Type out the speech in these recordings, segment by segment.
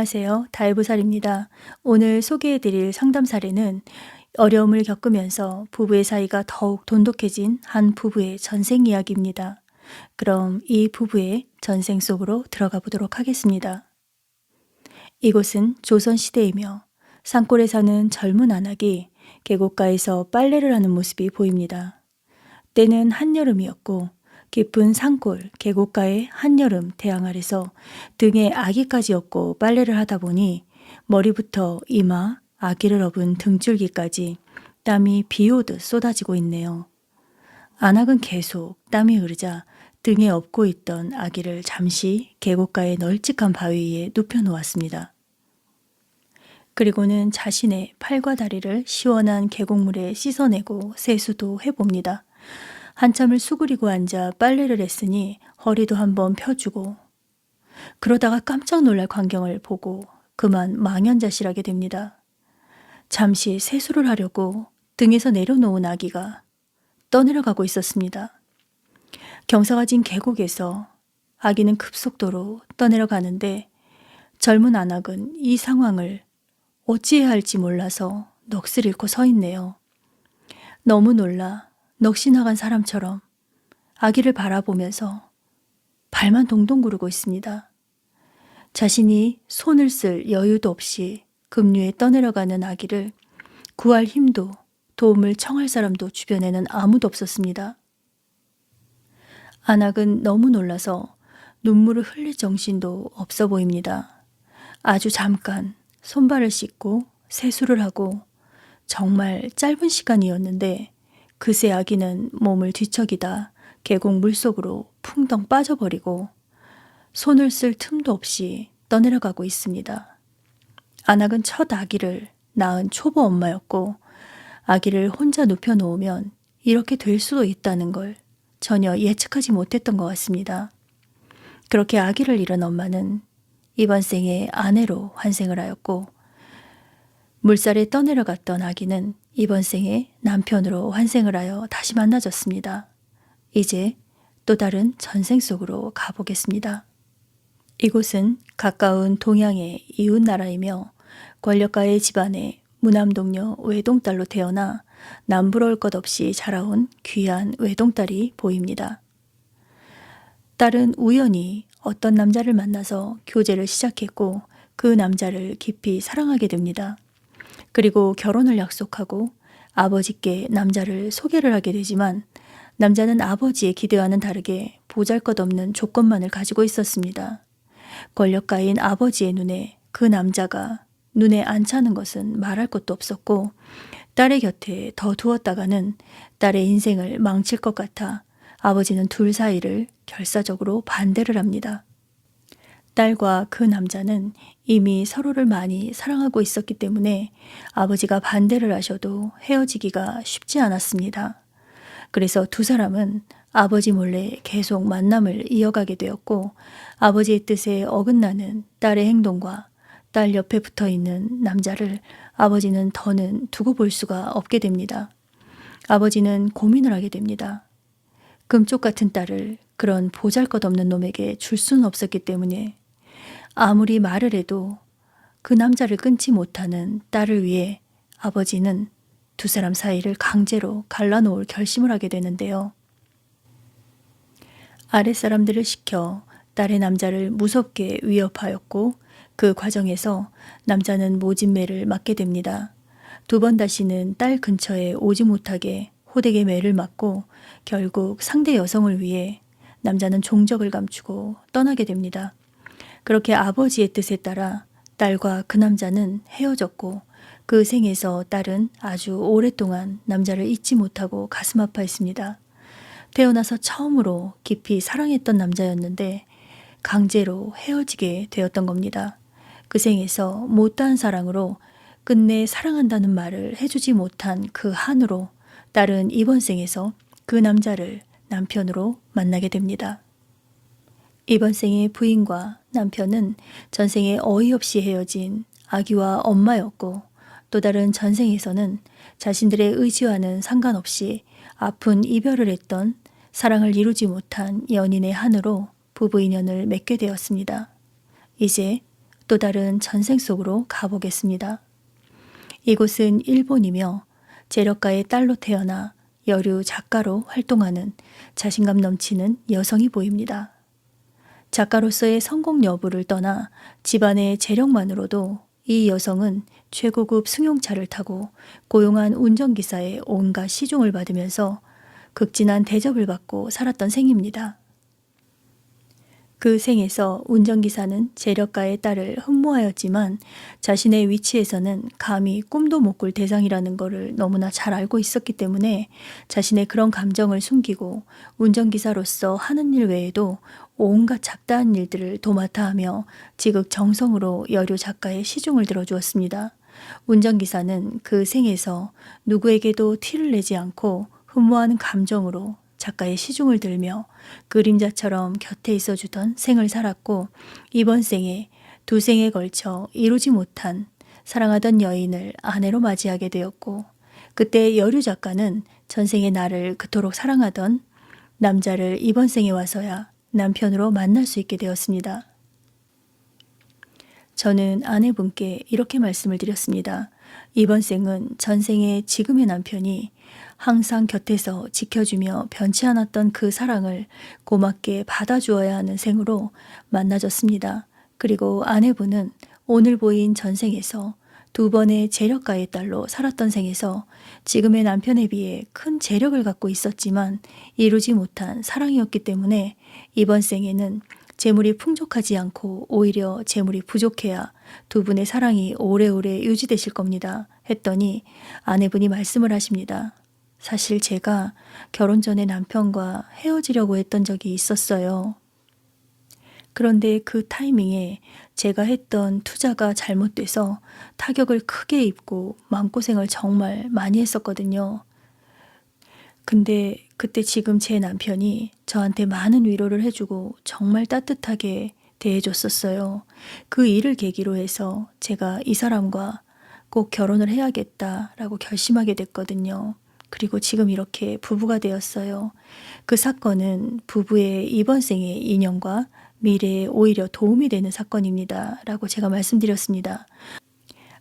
안녕하세요. 다혜보살입니다. 오늘 소개해드릴 상담 사례는 어려움을 겪으면서 부부의 사이가 더욱 돈독해진 한 부부의 전생 이야기입니다. 그럼 이 부부의 전생 속으로 들어가 보도록 하겠습니다. 이곳은 조선시대이며 산골에 사는 젊은 안악이 계곡가에서 빨래를 하는 모습이 보입니다. 때는 한여름이었고 깊은 산골 계곡가의 한여름 태양 아래서 등에 아기까지 업고 빨래를 하다 보니 머리부터 이마, 아기를 업은 등줄기까지 땀이 비 오듯 쏟아지고 있네요. 안악은 계속 땀이 흐르자 등에 업고 있던 아기를 잠시 계곡가의 널찍한 바위 위에 눕혀놓았습니다. 그리고는 자신의 팔과 다리를 시원한 계곡물에 씻어내고 세수도 해봅니다. 한참을 수그리고 앉아 빨래를 했으니 허리도 한번 펴주고 그러다가 깜짝 놀랄 광경을 보고 그만 망연자실하게 됩니다. 잠시 세수를 하려고 등에서 내려놓은 아기가 떠내려가고 있었습니다. 경사가 진 계곡에서 아기는 급속도로 떠내려가는데 젊은 안악은 이 상황을 어찌해야 할지 몰라서 넋을 잃고 서 있네요. 너무 놀라 넋이 나간 사람처럼 아기를 바라보면서 발만 동동 구르고 있습니다. 자신이 손을 쓸 여유도 없이 급류에 떠내려가는 아기를 구할 힘도 도움을 청할 사람도 주변에는 아무도 없었습니다. 안악은 너무 놀라서 눈물을 흘릴 정신도 없어 보입니다. 아주 잠깐 손발을 씻고 세수를 하고 정말 짧은 시간이었는데 그새 아기는 몸을 뒤척이다 계곡 물속으로 풍덩 빠져버리고 손을 쓸 틈도 없이 떠내려가고 있습니다. 안악은 첫 아기를 낳은 초보 엄마였고 아기를 혼자 눕혀놓으면 이렇게 될 수도 있다는 걸 전혀 예측하지 못했던 것 같습니다. 그렇게 아기를 잃은 엄마는 이번 생에 아내로 환생을 하였고 물살에 떠내려갔던 아기는 이번 생에 남편으로 환생을 하여 다시 만나졌습니다. 이제 또 다른 전생 속으로 가보겠습니다. 이곳은 가까운 동양의 이웃나라이며 권력가의 집안에 무남동녀 외동딸로 태어나 남부러울 것 없이 자라온 귀한 외동딸이 보입니다. 딸은 우연히 어떤 남자를 만나서 교제를 시작했고 그 남자를 깊이 사랑하게 됩니다. 그리고 결혼을 약속하고 아버지께 남자를 소개를 하게 되지만 남자는 아버지의 기대와는 다르게 보잘것없는 조건만을 가지고 있었습니다. 권력가인 아버지의 눈에 그 남자가 눈에 안 차는 것은 말할 것도 없었고 딸의 곁에 더 두었다가는 딸의 인생을 망칠 것 같아 아버지는 둘 사이를 결사적으로 반대를 합니다. 딸과 그 남자는 이미 서로를 많이 사랑하고 있었기 때문에 아버지가 반대를 하셔도 헤어지기가 쉽지 않았습니다. 그래서 두 사람은 아버지 몰래 계속 만남을 이어가게 되었고 아버지의 뜻에 어긋나는 딸의 행동과 딸 옆에 붙어 있는 남자를 아버지는 더는 두고 볼 수가 없게 됩니다. 아버지는 고민을 하게 됩니다. 금쪽 같은 딸을 그런 보잘것없는 놈에게 줄 수는 없었기 때문에 아무리 말을 해도 그 남자를 끊지 못하는 딸을 위해 아버지는 두 사람 사이를 강제로 갈라놓을 결심을 하게 되는데요. 아랫사람들을 시켜 딸의 남자를 무섭게 위협하였고 그 과정에서 남자는 모진매를 맞게 됩니다. 두 번 다시는 딸 근처에 오지 못하게 호되게 매를 맞고 결국 상대 여성을 위해 남자는 종적을 감추고 떠나게 됩니다. 그렇게 아버지의 뜻에 따라 딸과 그 남자는 헤어졌고 그 생에서 딸은 아주 오랫동안 남자를 잊지 못하고 가슴 아파했습니다. 태어나서 처음으로 깊이 사랑했던 남자였는데 강제로 헤어지게 되었던 겁니다. 그 생에서 못다한 사랑으로 끝내 사랑한다는 말을 해주지 못한 그 한으로 딸은 이번 생에서 그 남자를 남편으로 만나게 됩니다. 이번 생의 부인과 남편은 전생에 어이없이 헤어진 아기와 엄마였고 또 다른 전생에서는 자신들의 의지와는 상관없이 아픈 이별을 했던 사랑을 이루지 못한 연인의 한으로 부부 인연을 맺게 되었습니다. 이제 또 다른 전생 속으로 가보겠습니다. 이곳은 일본이며 재력가의 딸로 태어나 여류 작가로 활동하는 자신감 넘치는 여성이 보입니다. 작가로서의 성공 여부를 떠나 집안의 재력만으로도 이 여성은 최고급 승용차를 타고 고용한 운전기사의 온갖 시중을 받으면서 극진한 대접을 받고 살았던 생입니다. 그 생에서 운전기사는 재력가의 딸을 흠모하였지만 자신의 위치에서는 감히 꿈도 못 꿀 대상이라는 것을 너무나 잘 알고 있었기 때문에 자신의 그런 감정을 숨기고 운전기사로서 하는 일 외에도 온갖 잡다한 일들을 도맡아 하며 지극정성으로 여류 작가의 시중을 들어주었습니다. 운전기사는 그 생에서 누구에게도 티를 내지 않고 흠모하는 감정으로 작가의 시중을 들며 그림자처럼 곁에 있어주던 생을 살았고 이번 생에 두 생에 걸쳐 이루지 못한 사랑하던 여인을 아내로 맞이하게 되었고 그때 여류 작가는 전생에 나를 그토록 사랑하던 남자를 이번 생에 와서야 남편으로 만날 수 있게 되었습니다. 저는 아내분께 이렇게 말씀을 드렸습니다. 이번 생은 전생에 지금의 남편이 항상 곁에서 지켜주며 변치 않았던 그 사랑을 고맙게 받아주어야 하는 생으로 만나졌습니다. 그리고 아내분은 오늘 보인 전생에서 두 번의 재력가의 딸로 살았던 생에서 지금의 남편에 비해 큰 재력을 갖고 있었지만 이루지 못한 사랑이었기 때문에 이번 생에는 재물이 풍족하지 않고 오히려 재물이 부족해야 두 분의 사랑이 오래오래 유지되실 겁니다. 했더니 아내분이 말씀을 하십니다. 사실 제가 결혼 전에 남편과 헤어지려고 했던 적이 있었어요. 그런데 그 타이밍에 제가 했던 투자가 잘못돼서 타격을 크게 입고 마음고생을 정말 많이 했었거든요. 근데 그때 지금 제 남편이 저한테 많은 위로를 해주고 정말 따뜻하게 대해줬었어요. 그 일을 계기로 해서 제가 이 사람과 꼭 결혼을 해야겠다라고 결심하게 됐거든요. 그리고 지금 이렇게 부부가 되었어요. 그 사건은 부부의 이번 생의 인연과 미래에 오히려 도움이 되는 사건입니다. 라고 제가 말씀드렸습니다.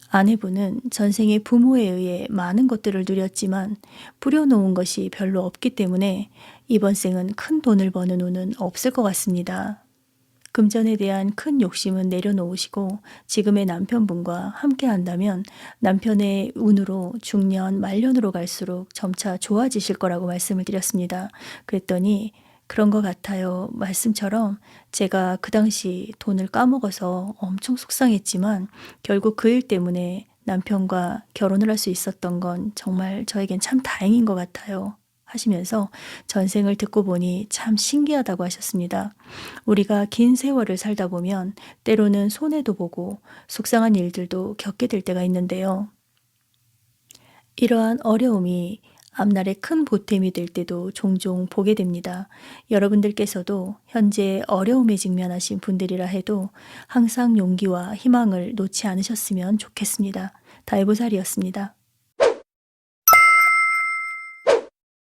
아내분은 전생의 부모에 의해 많은 것들을 누렸지만 뿌려놓은 것이 별로 없기 때문에 이번 생은 큰 돈을 버는 운은 없을 것 같습니다. 금전에 대한 큰 욕심은 내려놓으시고 지금의 남편분과 함께 한다면 남편의 운으로 중년, 말년으로 갈수록 점차 좋아지실 거라고 말씀을 드렸습니다. 그랬더니 그런 것 같아요. 말씀처럼 제가 그 당시 돈을 까먹어서 엄청 속상했지만 결국 그 일 때문에 남편과 결혼을 할 수 있었던 건 정말 저에겐 참 다행인 것 같아요. 하시면서 전생을 듣고 보니 참 신기하다고 하셨습니다. 우리가 긴 세월을 살다 보면 때로는 손해도 보고 속상한 일들도 겪게 될 때가 있는데요. 이러한 어려움이 앞날에 큰 보탬이 될 때도 종종 보게 됩니다. 여러분들께서도 현재 어려움에 직면하신 분들이라 해도 항상 용기와 희망을 놓지 않으셨으면 좋겠습니다. 달보살이었습니다.